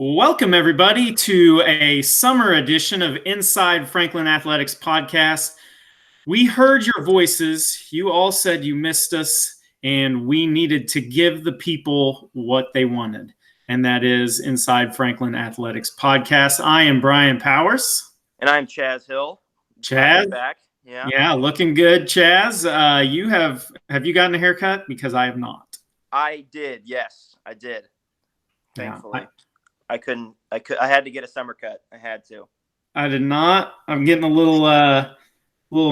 Welcome, everybody, to a summer edition of Inside Franklin Athletics podcast. We heard your voices. You all said you missed us, and we needed to give the people what they wanted, and that is Inside Franklin Athletics podcast. I am Brian Powers. And I'm Chaz Hill. Chaz? Back. Yeah, looking good, Chaz. Have you gotten a haircut? Because I have not. I did, yes, I did. Thankfully. Yeah, I had to get a summer cut. I had to. I did not. I'm getting a little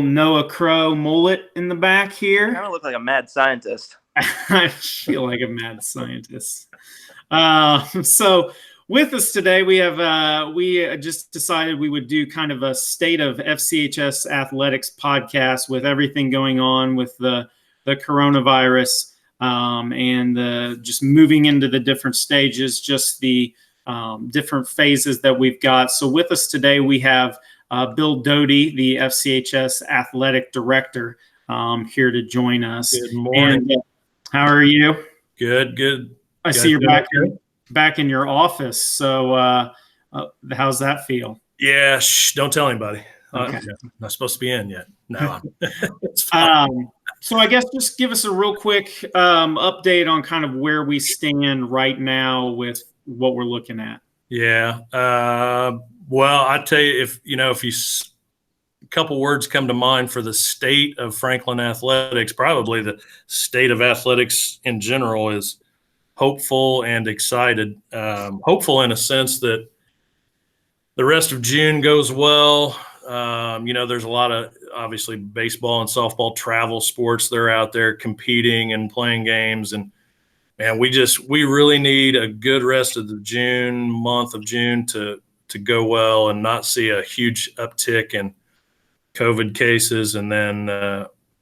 Noah Crow mullet in the back here. I kind of look like a mad scientist. I feel like a mad scientist. So with us today, we just decided we would do kind of a state of FCHS athletics podcast with everything going on with the coronavirus and just moving into the different stages, just the different phases that we've got. So with us today, we have Bill Doty, the FCHS athletic director, here to join us. Good morning. And, how are you? Good. I see you're back in your office. So how's that feel? Yeah, don't tell anybody. Okay. I'm not supposed to be in yet. No. It's fine. So I guess just give us a real quick update on kind of where we stand right now with what we're looking at. Yeah. Well, I tell you, if a couple words come to mind for the state of Franklin athletics, probably the state of athletics in general is hopeful and excited. Hopeful in a sense that the rest of June goes well. There's a lot of obviously baseball and softball travel sports. They're out there competing and playing games, and we really need a good rest of the month of June to go well and not see a huge uptick in COVID cases. And then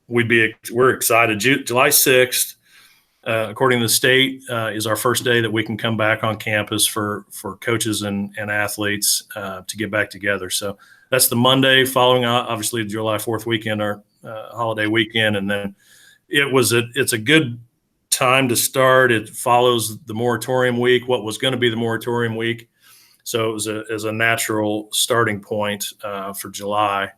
we're excited. July 6th, according to the state, is our first day that we can come back on campus for coaches and athletes to get back together. So that's the Monday following, obviously, the July 4th weekend, our holiday weekend. And then it's a good time to start. It follows the moratorium week, what was going to be the moratorium week. So it was a natural starting point for July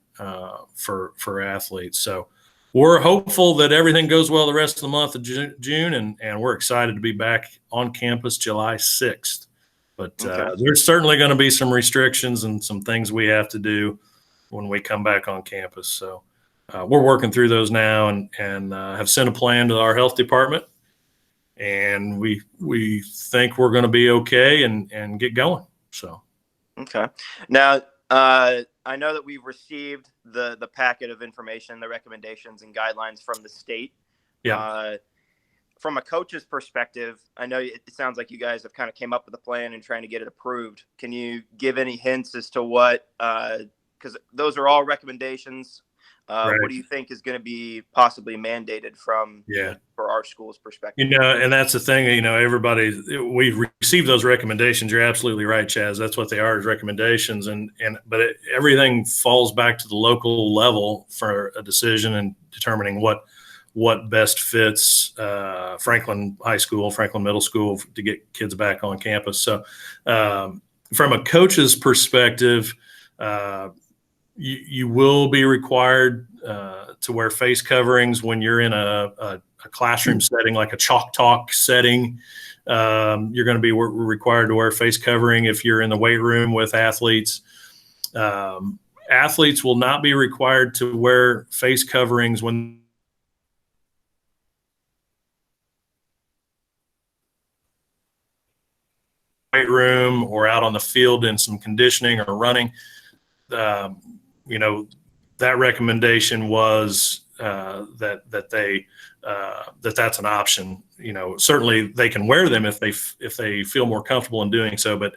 for athletes. So we're hopeful that everything goes well the rest of the month of June, and we're excited to be back on campus July 6th. But there's certainly going to be some restrictions and some things we have to do when we come back on campus. So we're working through those now and have sent a plan to our health department. And we think we're going to be okay and get going. So, okay. Now, I know that we've received the packet of information, the recommendations and guidelines from the state. Yeah. From a coach's perspective, I know it sounds like you guys have kind of came up with a plan and trying to get it approved. Can you give any hints as to what, because those are all recommendations. Right. What do you think is going to be possibly mandated for our school's perspective? And that's the thing, everybody, we received those recommendations. You're absolutely right, Chaz. That's what they are, is recommendations. But everything falls back to the local level for a decision and determining what best fits Franklin High School, Franklin Middle School to get kids back on campus. So from a coach's perspective, you will be required to wear face coverings when you're in a classroom setting, like a chalk talk setting. You're going to be required to wear face covering if you're in the weight room with athletes. Athletes will not be required to wear face coverings when weight room or out on the field in some conditioning or running. That recommendation was that that's an option. Certainly they can wear them if they feel more comfortable in doing so. But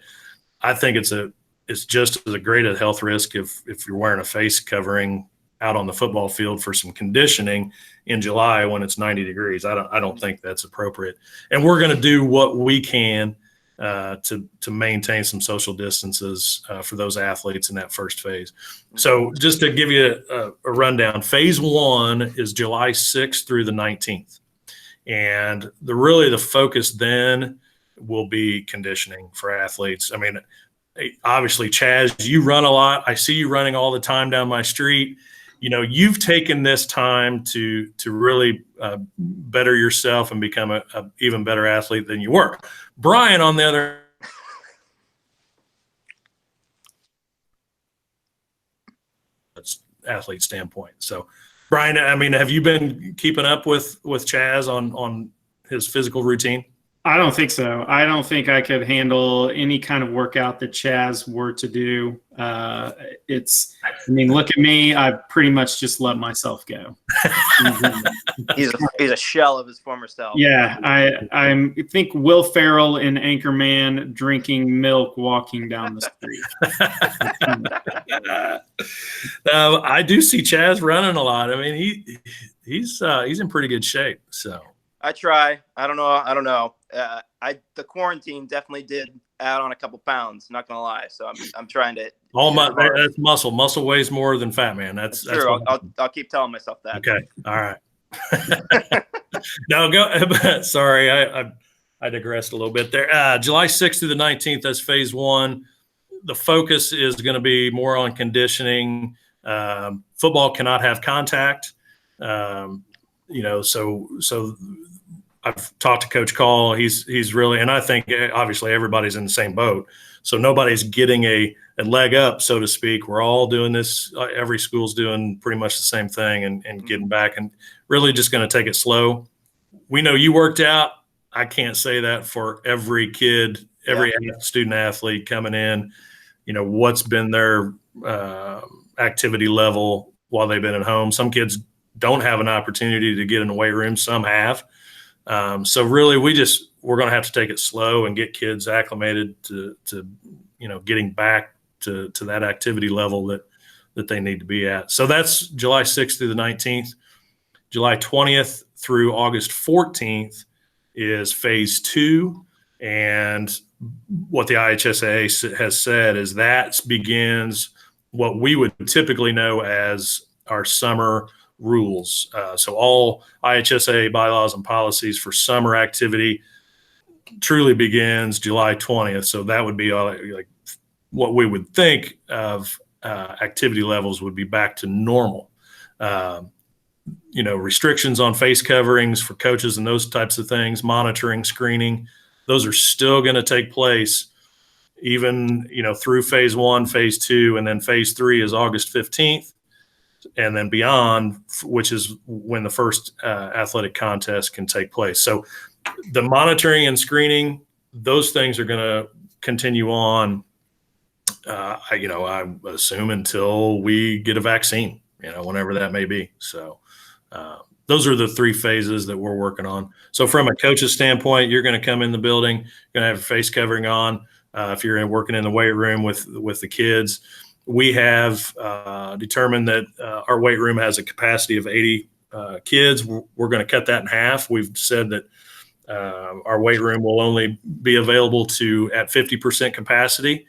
I think it's just as a great a health risk if you're wearing a face covering out on the football field for some conditioning in July when it's 90 degrees. I don't think that's appropriate. And we're going to do what we can to maintain some social distances for those athletes in that first phase. So just to give you a rundown, phase 1 is July 6th through the 19th. And the focus then will be conditioning for athletes. I mean, obviously, Chaz, you run a lot. I see you running all the time down my street. You've taken this time to really better yourself and become a even better athlete than you were. Brian, on the other athlete standpoint. So, Brian, I mean, have you been keeping up with Chaz on his physical routine? I don't think so. I don't think I could handle any kind of workout that Chaz were to do. Look at me. I pretty much just let myself go. He's a shell of his former self. Yeah, I think Will Ferrell in Anchorman drinking milk, walking down the street. I do see Chaz running a lot. I mean, he's in pretty good shape. So I try. I don't know. The quarantine definitely did add on a couple pounds. Not gonna lie. So I'm trying to. That's muscle. Muscle weighs more than fat, man. That's true. I'll keep telling myself that. Okay. All right. No, go. Sorry, I digressed a little bit there. July 6th through the 19th. That's phase 1. The focus is going to be more on conditioning. Football cannot have contact. So I've talked to Coach Call. He's really, and I think obviously everybody's in the same boat. So nobody's getting a leg up, so to speak. We're all doing this. Every school's doing pretty much the same thing and getting back, and really just going to take it slow. We know you worked out. I can't say that for every kid, every student athlete coming in. What's been their activity level while they've been at home. Some kids don't have an opportunity to get in the weight room. Some have. So really we're going to have to take it slow and get kids acclimated to getting back to that activity level that they need to be at. So that's July 6th through the 19th. July 20th through August 14th is phase 2. And what the IHSA has said is that begins what we would typically know as our summer rules. So all IHSA bylaws and policies for summer activity truly begins July 20th. So that would be like what we would think of activity levels would be back to normal. Restrictions on face coverings for coaches and those types of things, monitoring, screening, those are still going to take place even, through phase 1, phase 2, and then phase 3 is August 15th. And then beyond, which is when the first athletic contest can take place. So the monitoring and screening, those things are going to continue on, I assume until we get a vaccine, whenever that may be. So those are the 3 phases that we're working on. So from a coach's standpoint, you're going to come in the building, you're going to have a face covering on. If you're working in the weight room with the kids, we have determined that our weight room has a capacity of 80 kids. We're going to cut that in half. We've said that our weight room will only be available at 50% capacity.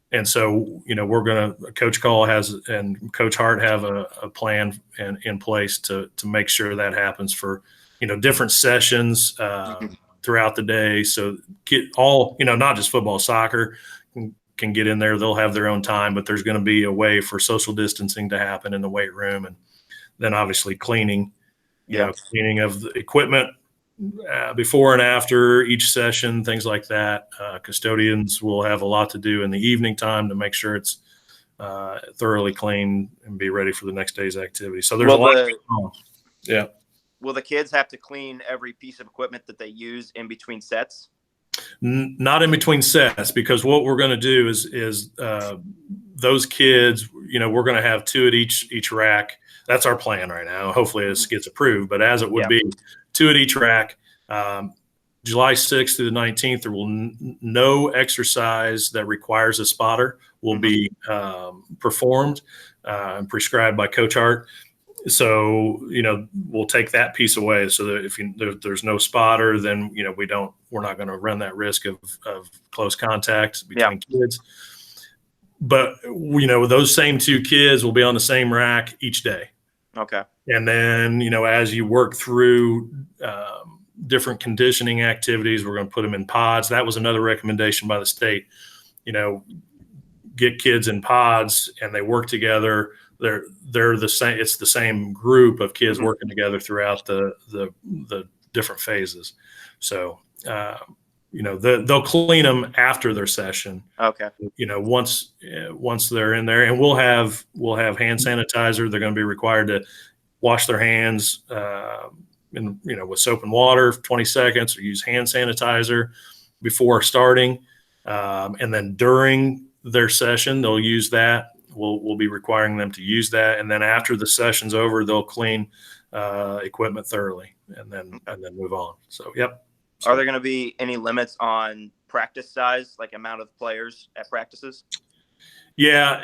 And so, we're going to, Coach Call and Coach Hart have a plan in place to make sure that happens for, different sessions throughout the day. So not just football, soccer can get in there. They'll have their own time, but there's going to be a way for social distancing to happen in the weight room. And then obviously cleaning, cleaning of the equipment before and after each session, things like that. Custodians will have a lot to do in the evening time to make sure it's thoroughly clean and be ready for the next day's activity. So there's a lot going on. Yeah. Will the kids have to clean every piece of equipment that they use in between sets? Not in between sets, because what we're going to do is those kids, we're going to have 2 at each rack. That's our plan right now. Hopefully this gets approved, but as it would be 2 at each rack. July 6th through the 19th, there will no exercise that requires a spotter will be performed and prescribed by Coach Hart. So, we'll take that piece away so that if there's no spotter, then, we're not going to run that risk of close contact between kids. But, those same 2 kids will be on the same rack each day. Okay. And then, as you work through different conditioning activities. We're going to put them in pods. That was another recommendation by the state. Get kids in pods and they work together. They're the same. It's the same group of kids working together throughout the different phases. So, they'll clean them after their session. Okay. Once they're in there, and we'll have hand sanitizer. They're going to be required to wash their hands, with soap and water for 20 seconds, or use hand sanitizer before starting. And then during their session, they'll use that. We'll be requiring them to use that. And then after the session's over, they'll clean equipment thoroughly and then move on. So, yep. Are there going to be any limits on practice size, like amount of players at practices? Yeah.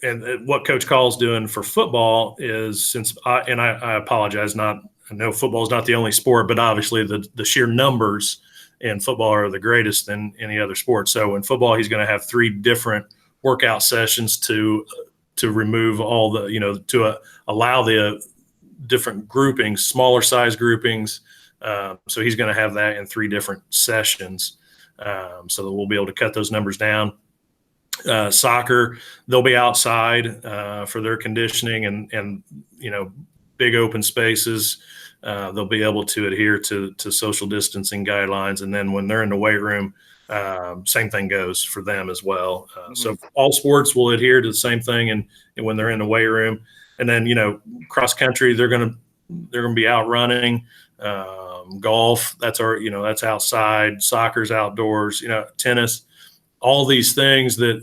And what Coach Call's doing for football is, I apologize, I know football is not the only sport, but obviously the sheer numbers in football are the greatest than any other sport. So in football, he's going to have 3 different workout sessions to remove all the, to allow the different groupings, smaller size groupings. So he's going to have that in 3 different sessions, so that we'll be able to cut those numbers down. Soccer, they'll be outside for their conditioning and big open spaces. They'll be able to adhere to social distancing guidelines. And then when they're in the weight room, same thing goes for them as well. So all sports will adhere to the same thing. And when they're in the weight room, and then, cross country, they're going to be out running. Golf, that's outside. Soccer's outdoors, tennis, all these things that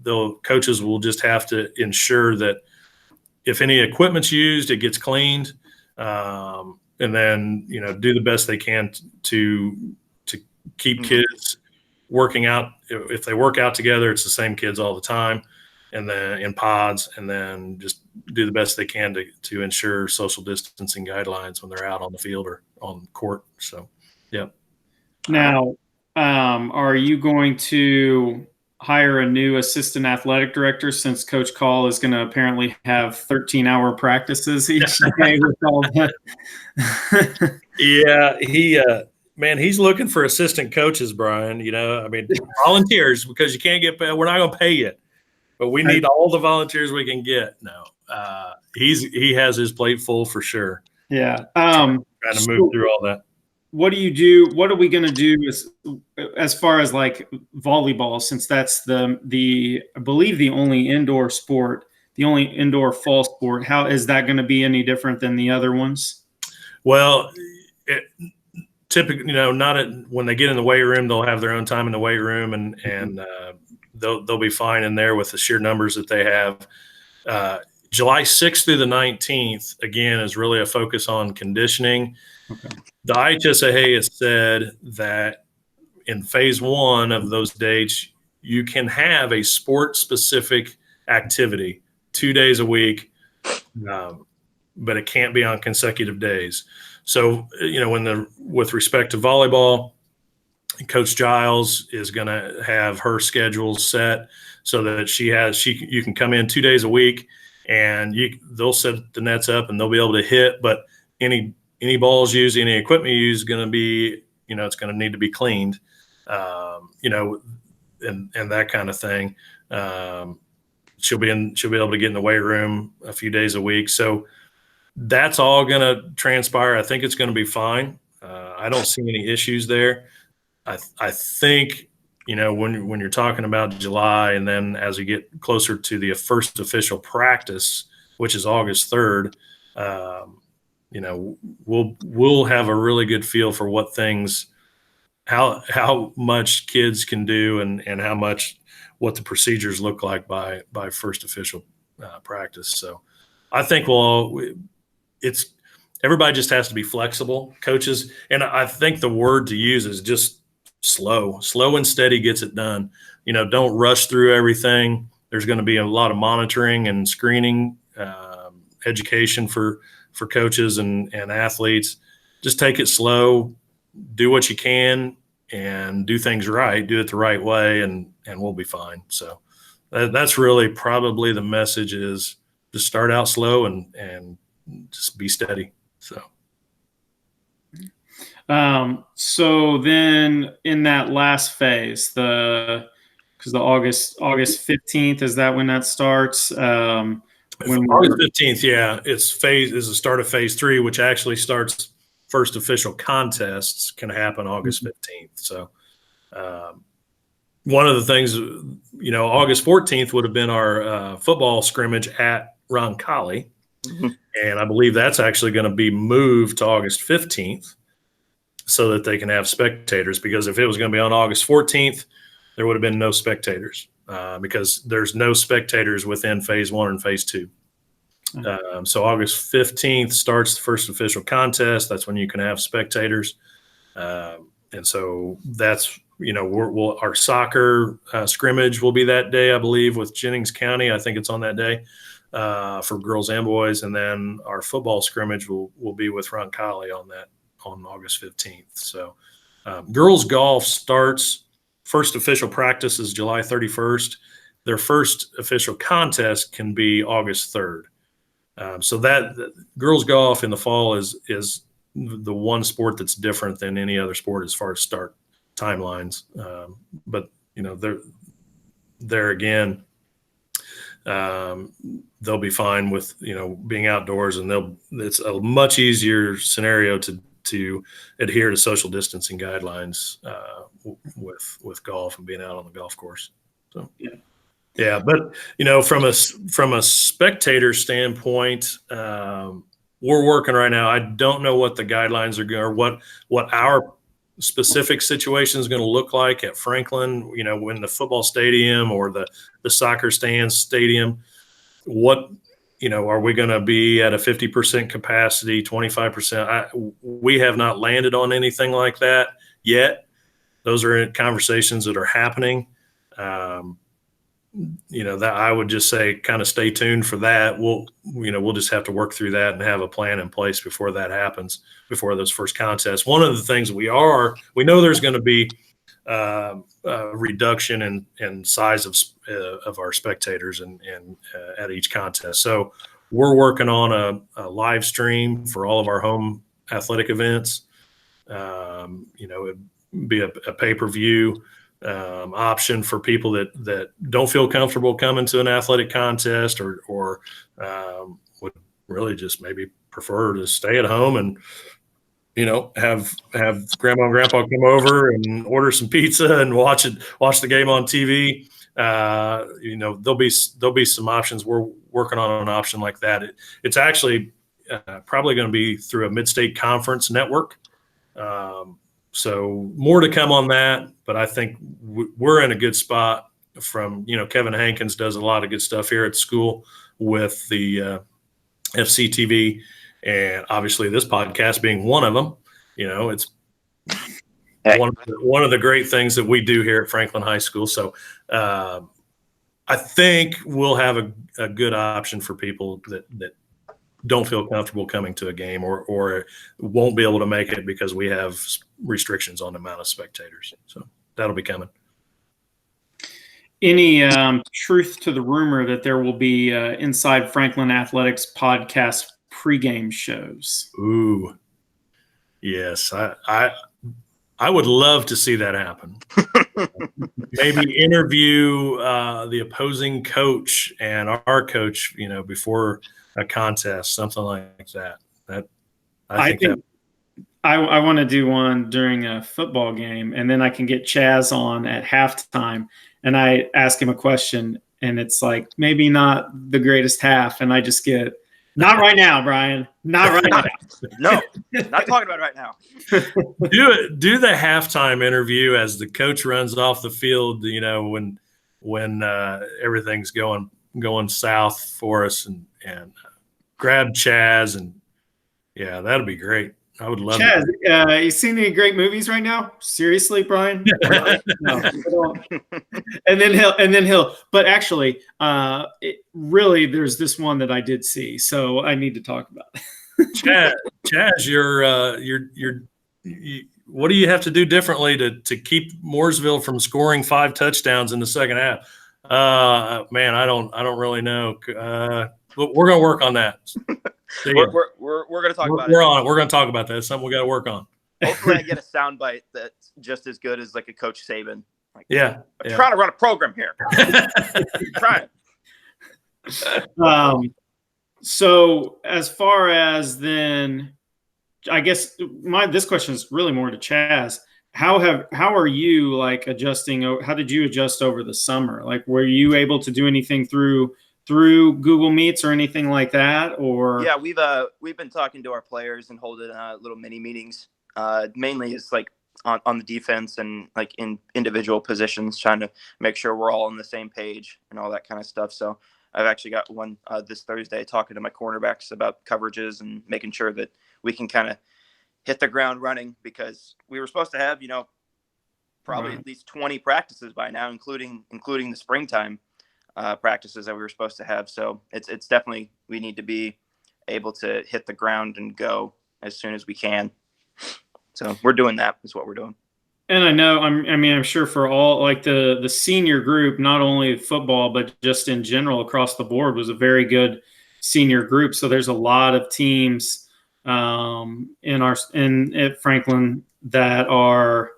the coaches will just have to ensure that if any equipment's used, it gets cleaned. And then, do the best they can to keep kids working out. If they work out together, it's the same kids all the time, and then in pods, and then just do the best they can to ensure social distancing guidelines when they're out on the field or on the court. So, yeah. Now, are you going to hire a new assistant athletic director, since Coach Call is going to apparently have 13-hour practices each day with all that? Yeah, he's looking for assistant coaches, Brian. Volunteers, because you can't get paid. We're not going to pay you, but we need all the volunteers we can get. No, he has his plate full for sure. Yeah, trying to move through all that. What do you do? What are we going to do as far as like volleyball, since that's I believe the only indoor sport, the only indoor fall sport? How is that going to be any different than the other ones? Well, typically, when they get in the weight room, they'll have their own time in the weight room, and they'll be fine in there with the sheer numbers that they have. July 6th through the 19th, again, is really a focus on conditioning. Okay. The IHSAA has said that in phase 1 of those dates, you can have a sport-specific activity 2 days a week, but it can't be on consecutive days. So, with respect to volleyball, Coach Giles is going to have her schedule set so that you can come in 2 days a week, and they'll set the nets up and they'll be able to hit, but any balls used, any equipment used is going to be, it's going to need to be cleaned, and that kind of thing. She'll be able to get in the weight room a few days a week. So that's all going to transpire. I think it's going to be fine. I don't see any issues there. I think, when you're talking about July, and then as we get closer to the first official practice, which is August 3rd, we'll have a really good feel for how much kids can do and how much, what the procedures look like by first official practice. So I think everybody just has to be flexible, coaches. And I think the word to use is just slow and steady gets it done. Don't rush through everything. There's going to be a lot of monitoring and screening, education for coaches and athletes. Just take it slow, do what you can, and do things right, do it the right way, and we'll be fine. So that's really probably the message, is just start out slow and just be steady. So. So then in that last phase, because the August 15th, is that when that starts? August 15th, yeah, is the start of phase 3, which actually starts first official contests can happen August 15th. So one of the things, August 14th would have been our football scrimmage at Roncalli. Mm-hmm. And I believe that's actually going to be moved to August 15th so that they can have spectators, because if it was going to be on August 14th, there would have been no spectators because there's no spectators within phase 1 and phase 2. So August 15th starts the first official contest. That's when you can have spectators. And so that's, our soccer scrimmage will be that day, I believe, with Jennings County. I think it's on that day for girls and boys. And then our football scrimmage will be with Roncalli on August 15th. So girls golf starts. First official practice is July 31st. Their first official contest can be August 3rd. So that girls golf in the fall is the one sport that's different than any other sport as far as start timelines. But there again, they'll be fine with being outdoors, and it's a much easier scenario to adhere to social distancing guidelines with golf and being out on the golf course. So yeah, but from a spectator standpoint, we're working right now. I don't know what the guidelines are going, or what our specific situation is going to look like at Franklin. When the football stadium or the soccer stands stadium, what are we going to be at a 50% capacity, 25%? We have not landed on anything like that yet. Those are conversations that are happening. That I would just say kind of stay tuned for that. We'll just have to work through that and have a plan in place before that happens, before those first contests. One of the things we know there's going to be a reduction in size of our spectators and at each contest. So we're working on a live stream for all of our home athletic events. It'd be a pay-per-view option for people that don't feel comfortable coming to an athletic contest or would really just maybe prefer to stay at home and have grandma and grandpa come over and order some pizza and watch the game on TV. There'll be some options. We're working on an option like that. It's actually probably going to be through a mid-state conference network. So more to come on that, but I think we're in a good spot. From Kevin Hankins does a lot of good stuff here at school with the FCTV, and obviously this podcast being one of them. It's one of the great things that we do here at Franklin High School. So I think we'll have a good option for people that don't feel comfortable coming to a game or won't be able to make it because we have restrictions on the amount of spectators. So that'll be coming. Any truth to the rumor that there will be Inside Franklin Athletics podcast pregame shows? Ooh, yes. I would love to see that happen. Maybe interview the opposing coach and our coach, before a contest, something like that. I think I want to do one during a football game, and then I can get Chaz on at halftime, and I ask him a question, and it's like maybe not the greatest half, and I just get, not right now, Brian, not right now. No, not talking about it right now. Do the halftime interview as the coach runs off the field. When everything's going south for us, and grab Chaz, and yeah, that'd be great. I would love Chaz, you seen any great movies right now? Seriously, Brian? No. And then he'll. But actually, really, there's this one that I did see, so I need to talk about it. Chaz, what do you have to do differently to keep Mooresville from scoring 5 touchdowns in the second half? Man, I don't really know. But we're going to work on that. We're going to talk about it. We're going to talk about that. It's something we got to work on. Hopefully I get a soundbite that's just as good as like a Coach Saban. Like, Yeah. I'm trying to run a program here. I'm trying. So as far as then, I guess this question is really more to Chaz. How are you like adjusting? How did you adjust over the summer? Like, were you able to do anything through Google Meets or anything like that? Or yeah, we've been talking to our players and holding little mini meetings. Mainly is like on the defense and like in individual positions, trying to make sure we're all on the same page and all that kind of stuff. So I've actually got one this Thursday talking to my cornerbacks about coverages and making sure that we can kind of hit the ground running, because we were supposed to have, probably at least 20 practices by now, including the springtime practices that we were supposed to have. So it's definitely, we need to be able to hit the ground and go as soon as we can. So we're doing that, is what we're doing. And I know, I'm sure for all, like the senior group, not only football, but just in general across the board, was a very good senior group. So there's a lot of teams at Franklin that are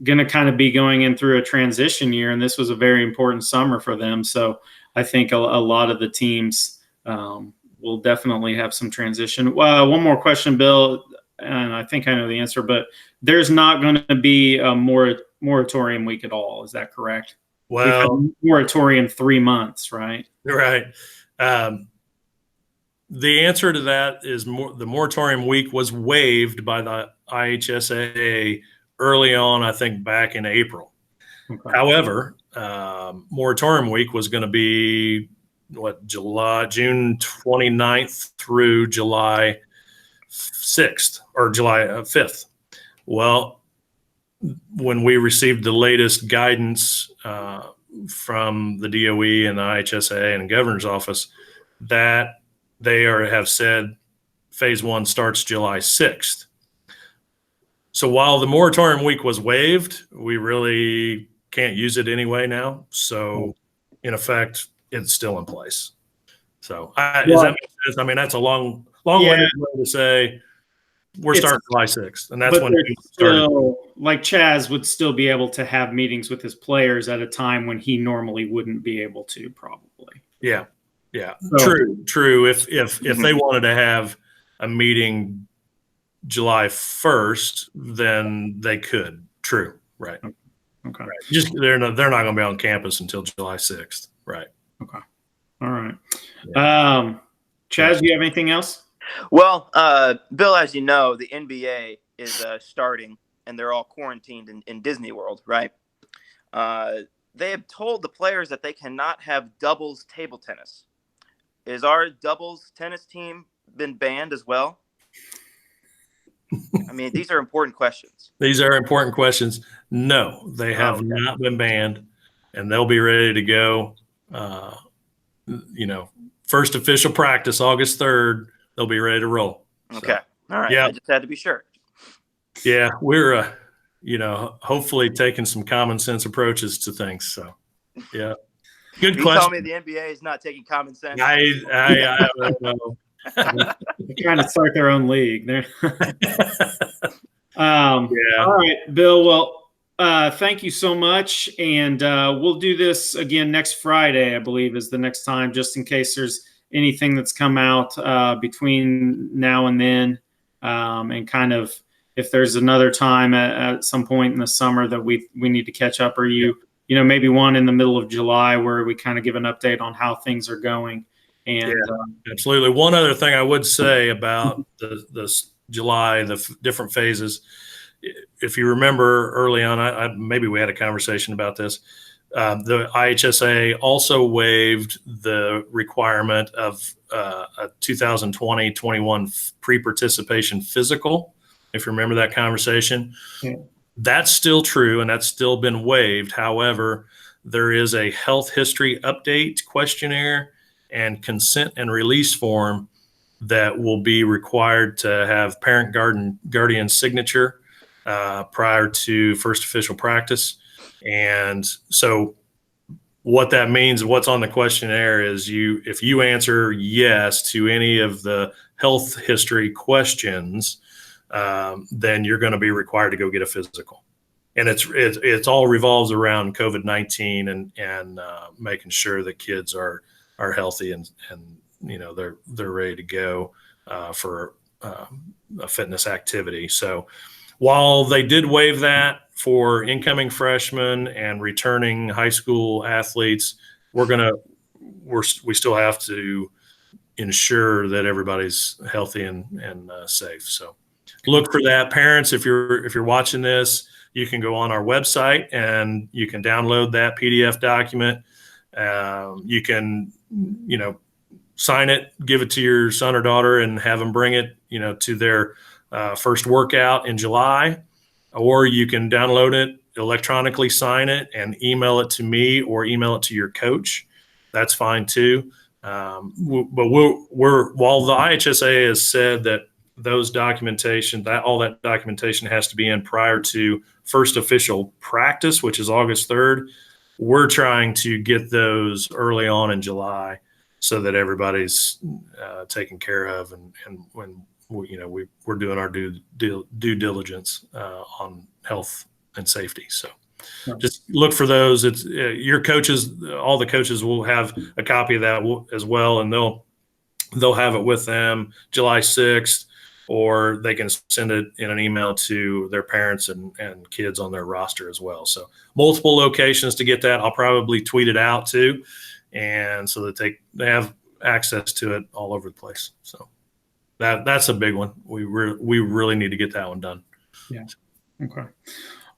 going to kind of be going in through a transition year. And this was a very important summer for them. So I think a lot of the teams will definitely have some transition. One more question, Bill, and I think I know the answer, but there's not going to be a moratorium week at all. Is that correct? Well, moratorium 3 months, right? Right. The answer to that is the moratorium week was waived by the IHSAA early on, I think back in April. Okay. However, moratorium week was going to be June 29th through July 6th or July 5th. Well, when we received the latest guidance from the DOE and the IHSAA and the governor's office, that they have said phase 1 starts July 6th. So while the moratorium week was waived, we really can't use it anyway now. So in effect, it's still in place. So does that make sense? I mean, that's a long way to say we're starting July 6th. And that's when we started. Like Chaz would still be able to have meetings with his players at a time when he normally wouldn't be able to, probably. Yeah. Yeah. So, true. If they wanted to have a meeting July 1st, then they could. True. Right. Okay. Right. Just they're not going to be on campus until July 6th. Right. Okay. All right. Yeah. Chaz, do you have anything else? Well, Bill, as you know, the NBA is starting, and they're all quarantined in Disney World, right? They have told the players that they cannot have doubles table tennis. Is our doubles tennis team been banned as well? I mean, these are important questions. These are important questions. No, they have not been banned, and they'll be ready to go. First official practice, August 3rd, they'll be ready to roll. Okay. All right. Yeah. I just had to be sure. Yeah. We're, hopefully taking some common sense approaches to things. So, yeah. Good question. You tell me the NBA is not taking common sense. I don't know. They're trying to start their own league. All right, Bill. Well, thank you so much. And we'll do this again next Friday, I believe, is the next time, just in case there's anything that's come out between now and then. And kind of if there's another time at some point in the summer that we need to catch up, or maybe one in the middle of July where we kind of give an update on how things are going. And absolutely. One other thing I would say about the July, the different phases, if you remember early on, maybe we had a conversation about this. The IHSA also waived the requirement of a 2020-21 pre-participation physical, if you remember that conversation. Yeah. That's still true, and that's still been waived. However, there is a health history update questionnaire and consent and release form that will be required to have parent guardian signature prior to first official practice. And so what that means, what's on the questionnaire is if you answer yes to any of the health history questions, then you're going to be required to go get a physical. And it's all revolves around COVID-19 and making sure that kids are healthy and they're ready to go for a fitness activity. So while they did waive that for incoming freshmen and returning high school athletes, we still have to ensure that everybody's healthy and safe. So look for that. Parents, if you're watching this, you can go on our website and you can download that PDF document. You can, sign it, give it to your son or daughter, and have them bring it, to their first workout in July. Or you can download it, electronically sign it, and email it to me or email it to your coach. That's fine too. But while the IHSA has said that all that documentation has to be in prior to first official practice, which is August 3rd, we're trying to get those early on in July so that everybody's taken care of, and when we're doing our due diligence on health and safety. So just look for those. It's your coaches, all the coaches will have a copy of that as well, and they'll have it with them July 6th, or they can send it in an email to their parents and kids on their roster as well. So multiple locations to get that. I'll probably tweet it out too, and so that they have access to it all over the place. So that's a big one. We really need to get that one done. Yeah. Okay.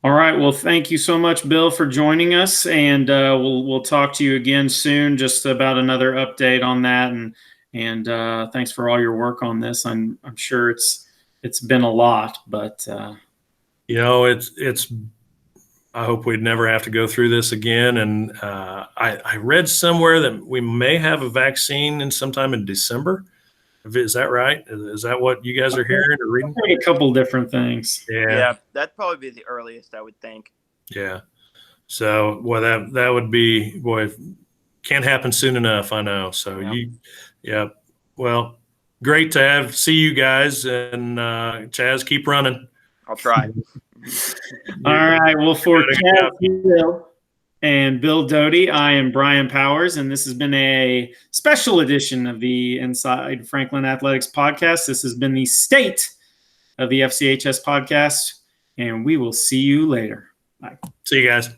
All right. Well, thank you so much, Bill, for joining us, and we'll talk to you again soon, just about another update on that. And thanks for all your work on this. I'm sure it's been a lot, but it's. I hope we'd never have to go through this again. And I read somewhere that we may have a vaccine sometime in December. Is that right? Is that what you guys are hearing or reading? A couple different things. Yeah, that'd probably be the earliest, I would think. Yeah. So, well, that would be, boy, can't happen soon enough, I know. So yeah. Well, great to see you guys, and Chaz, keep running. I'll try. All right. Well, for Chaz and Bill Doty, I am Brian Powers, and this has been a special edition of the Inside Franklin Athletics podcast. This has been the State of the FCHS podcast, and we will see you later. Bye. See you guys.